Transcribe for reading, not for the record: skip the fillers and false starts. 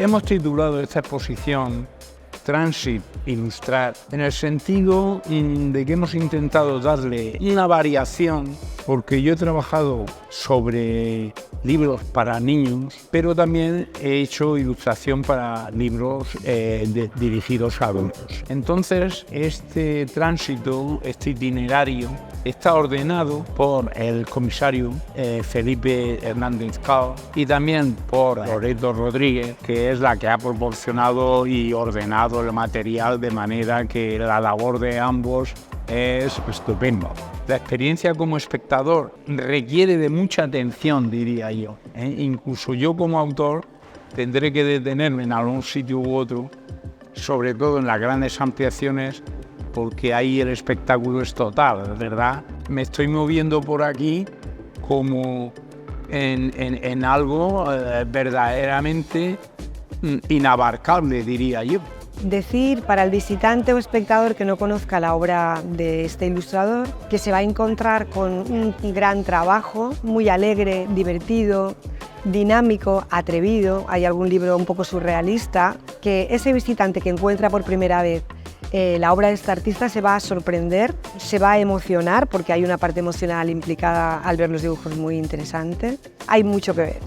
Hemos titulado esta exposición Trànsit Ilustrat, en el sentido de que hemos intentado darle una variación, porque yo he trabajado sobre libros para niños, pero también he hecho ilustración para libros dirigidos a adultos. Entonces, este tránsito, este itinerario, está ordenado por el comisario Felipe Hernández Cao y también por Loreto Rodríguez, que es la que ha proporcionado y ordenado el material de manera que la labor de ambos es estupenda. La experiencia como espectador requiere de mucha atención, diría yo. Incluso yo como autor tendré que detenerme en algún sitio u otro, sobre todo en las grandes ampliaciones, porque ahí el espectáculo es total, ¿verdad? Me estoy moviendo por aquí como en algo verdaderamente inabarcable, diría yo. Decir para el visitante o espectador que no conozca la obra de este ilustrador que se va a encontrar con un gran trabajo, muy alegre, divertido, dinámico, atrevido. Hay algún libro un poco surrealista, que ese visitante que encuentra por primera vez la obra de este artista se va a sorprender, se va a emocionar, porque hay una parte emocional implicada al ver los dibujos muy interesante. Hay mucho que ver.